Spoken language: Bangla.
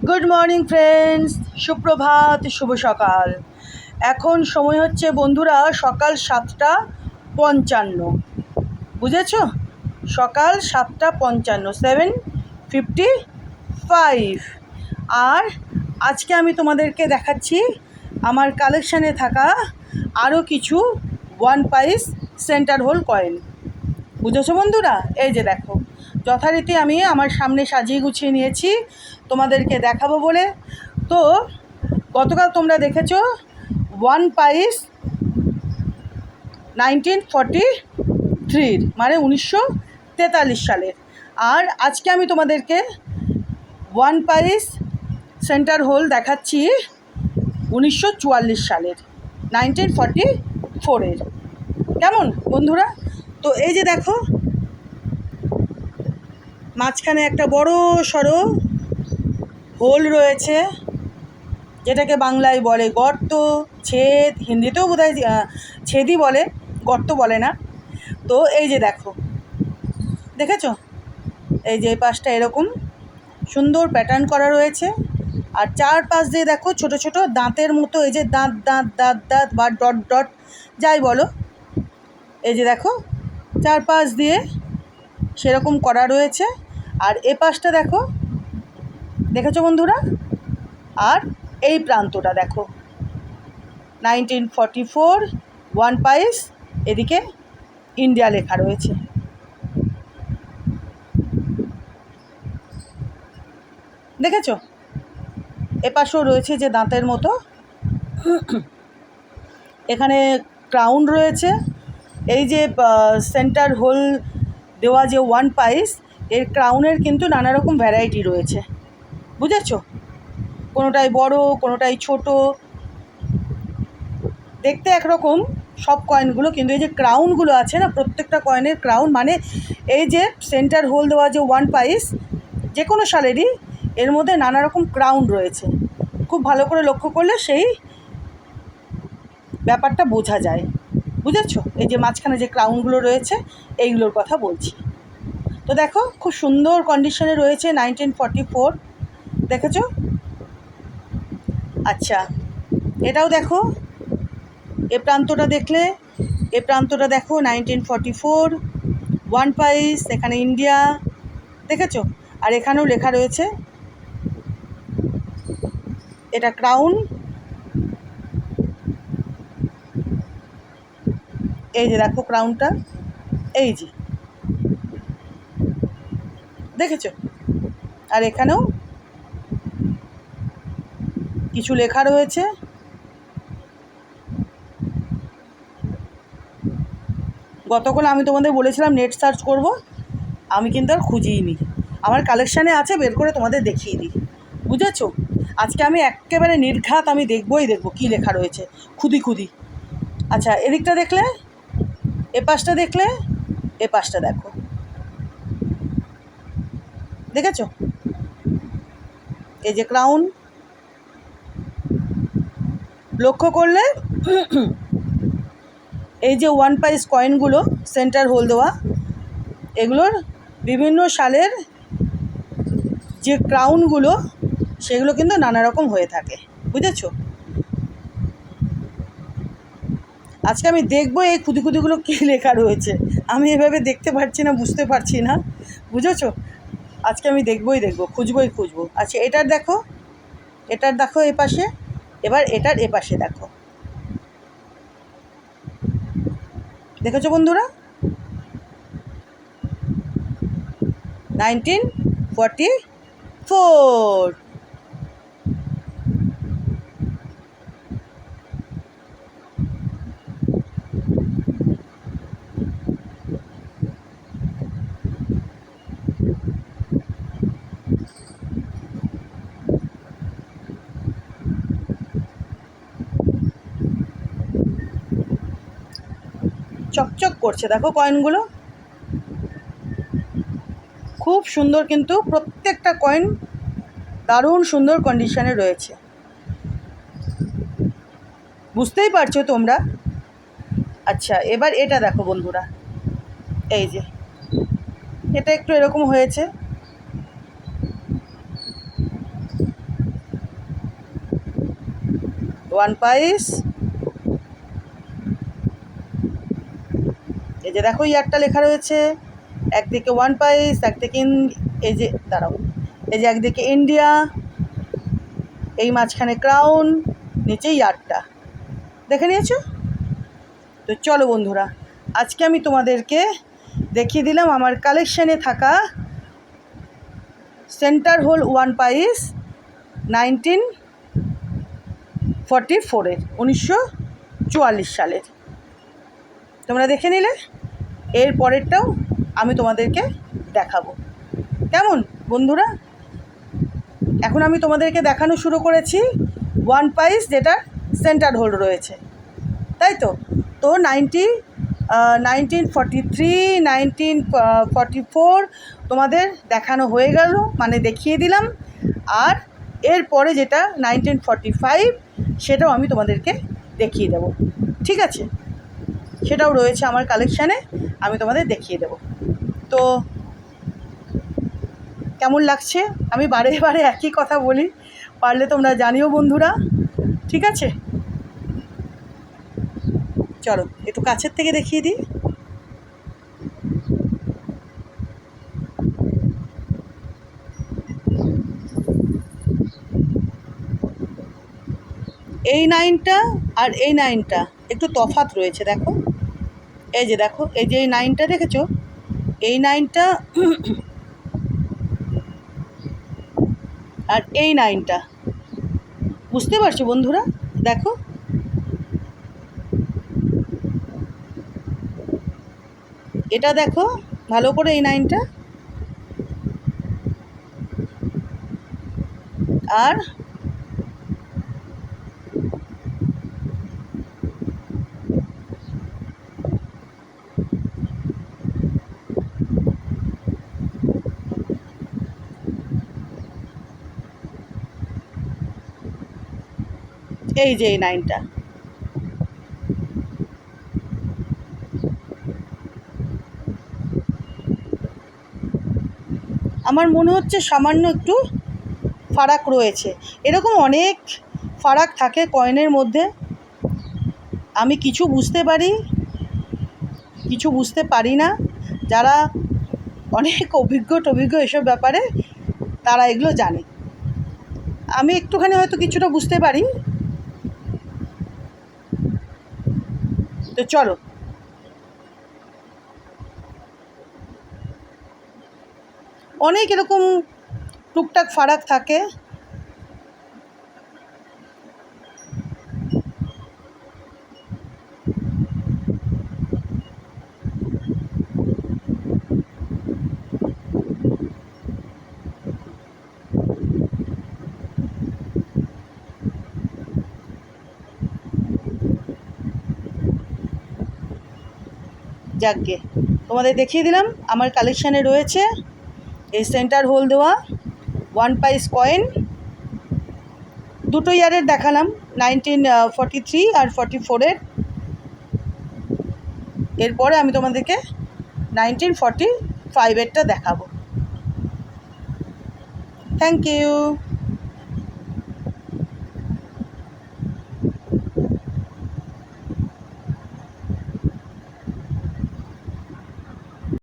গুড মর্নিং ফ্রেন্ডস, সুপ্রভাত, শুভ সকাল। এখন সময় হচ্ছে বন্ধুরা সকাল 7:55। বুঝেছো? সকাল 7:55, 7:55। আর আজকে আমি তোমাদেরকে দেখাচ্ছি আমার কালেকশানে থাকা আরও কিছু ওয়ান পাইস সেন্টার হোল কয়েন। বুঝেছো বন্ধুরা? এই যে দেখো, যথারীতি আমি আমার সামনে সাজিয়ে গুছিয়ে নিয়েছি তোমাদেরকে দেখাবো বলে। তো গতকাল তোমরা দেখেছো ওয়ান পাইস 1943 মানে 1943 সালের। আর আজকে আমি তোমাদেরকে ওয়ান পাইস সেন্টার হোল দেখাচ্ছি 1944 সালের, 1944-এর। কেমন বন্ধুরা? তো এই যে দেখো, মাঝখানে একটা বড় সড়ো হোল রয়েছে, যেটাকে বাংলায় বলে গর্ত, ছেদ, হিন্দিতেও বোধহয় ছেদই বলে, গর্ত বলে না। তো এই যে দেখো, দেখেছো? এই যে এই পাশটা এরকম সুন্দর প্যাটার্ন করা রয়েছে, আর চারপাশ দিয়ে দেখো ছোট ছোট দাঁতের মতো, এই যে দাঁত দাঁত দাঁত দাঁত বা ডট ডট যাই বলো, এই যে দেখো চারপাশ দিয়ে সেরকম করা রয়েছে। আর এ পাশটা দেখো, দেখেছো বন্ধুরা? আর এই প্রান্তটা দেখো 1944 ওয়ান পাইস, এদিকে ইন্ডিয়া লেখা রয়েছে। দেখেছো? এপাশেও রয়েছে যে দাঁতের মতো, এখানে ক্রাউন রয়েছে। এই যে সেন্টার হোল দেওয়া যে ওয়ান পাইস, এর ক্রাউনের কিন্তু নানা রকম ভ্যারাইটি রয়েছে। বুঝেছো? কোনোটাই বড়, কোনোটাই ছোট, দেখতে একরকম সব কয়েনগুলো, কিন্তু এই যে ক্রাউনগুলো আছে না, প্রত্যেকটা কয়েনের ক্রাউন, মানে এই যে সেন্টার হোল দেওয়া যে ওয়ান পাইস যে কোনো সালেরই, এর মধ্যে নানা রকম ক্রাউন রয়েছে। খুব ভালো করে লক্ষ্য করলে সেই ব্যাপারটা বোঝা যায়। বুঝেছো? এই যে মাঝখানে যে ক্রাউনগুলো রয়েছে, এইগুলোর কথা বলছি। তো দেখো, খুব সুন্দর কন্ডিশনে রয়েছে 1944। দেখেছো? আচ্ছা, এটাও দেখো, এ প্রান্তটা দেখলে, এ প্রান্তটা দেখো 1944 ওয়ান পাইস, এখানে ইন্ডিয়া। দেখেছো? আর এখানেও লেখা রয়েছে, এটা ক্রাউন। এই যে দেখো ক্রাউনটা, এই যে দেখেছো? আর এখানেও কিছু লেখা রয়েছে। গতকাল আমি তোমাদের বলেছিলাম নেট সার্চ করব, আমি কিন্তু আর খুঁজিই নি, আমার কালেকশানে আছে, বের করে তোমাদের দেখিয়ে দিই। বুঝেছো? আজকে আমি একেবারে নির্ঘাত আমি দেখবই দেখব কী লেখা রয়েছে, খুদি খুদি। আচ্ছা, এদিকটা দেখলে, এ পাশটা দেখলে, এ পাশটা দেখো, দেখেছো? এই যে ক্রাউন, লক্ষ্য করলে এই যে ওয়ান পাইস কয়েনগুলো সেন্টার হোল দেওয়া, এগুলোর বিভিন্ন সালের যে ক্রাউনগুলো, সেগুলো কিন্তু নানা রকম হয়ে থাকে। বুঝেছো? আজকে আমি দেখবো এই খুদি খুদিগুলো কী লেখা রয়েছে, আমি এভাবে দেখতে পাচ্ছি না, বুঝতে পারছি না। বুঝেছো? আজকে আমি দেখবই দেখবো, খুঁজবই খুঁজবো। আচ্ছা, এটার দেখো, এটার দেখো এ পাশে, এবার এটার এ পাশে দেখো। দেখেছো বন্ধুরা? 1944। চকচক করছে দেখো কয়েনগুলো, খুব সুন্দর, কিন্তু প্রত্যেকটা কয়েন দারুণ সুন্দর কন্ডিশনে রয়েছে। বুঝতেই পারছো তোমরা? আচ্ছা, এবার এটা দেখো বন্ধুরা, এই যে এটা একটু এরকম হয়েছে, ওয়ান পাইস, এই যে দেখো ইয়ারটা লেখা রয়েছে, একদিকে ওয়ান পাইস, একদিকে এই যে দাঁড়াও, এই যে একদিকে ইন্ডিয়া, এই মাঝখানে ক্রাউন, নিচে ইয়ারটা দেখে নিয়েছো। তো চলো বন্ধুরা, আজকে আমি তোমাদেরকে দেখিয়ে দিলাম আমার কালেকশানে থাকা সেন্টার হোল ওয়ান পাইস 1944-এর 1944 সালের। তোমরা দেখে নিলে, এর পরেরটাও আমি তোমাদেরকে দেখাবো। কেমন বন্ধুরা? এখন আমি তোমাদেরকে দেখানো শুরু করেছি ওয়ান পাইস যেটা সেন্টার হোল রয়েছে, তাই তো। 1943, 1944 তোমাদের দেখানো হয়ে গেল, মানে দেখিয়ে দিলাম। আর এরপরে যেটা 1945, সেটাও আমি তোমাদেরকে দেখিয়ে দেব, ঠিক আছে? সেটাও রয়েছে আমার কালেকশানে, আমি তোমাদের দেখিয়ে দেব। তো কেমন লাগছে? আমি বারে বারে একই কথা বলি, পারলে তোমরা জানিও বন্ধুরা, ঠিক আছে? চলো একটু কাছের থেকে দেখিয়ে দিই। এই নাইনটা আর এই নাইনটা একটু তফাৎ রয়েছে, দেখো। এই যে দেখো, এই যে এই নাইনটা দেখেছো, এই নাইনটা আর এই নাইনটা, বুঝতে পারছো বন্ধুরা? দেখো, এটা দেখো ভালো করে, এই নাইনটা আর এই যে এই নাইনটা। আমার মনে হচ্ছে সামান্য একটু ফারাক রয়েছে, এরকম অনেক ফারাক থাকে কয়েনের মধ্যে। আমি কিছু বুঝতে পারি, কিছু বুঝতে পারি না। যারা অনেক অভিজ্ঞ এসব ব্যাপারে, তারা এগুলো জানে। আমি একটুখানি হয়তো কিছুটা বুঝতে পারি। তো চলো, অনেক এরকম টুকটাক ফারাক থাকে। যাকগে, তোমাদের দেখিয়ে দিলাম আমার কালেকশানে রয়েছে এই সেন্টার হোল দেওয়া ওয়ান পাইস কয়েন। দুটো ইয়ারের দেখালাম, 1943 আর 44-এর। এরপরে আমি তোমাদেরকে 1945-এরটা দেখাবো। Thank you.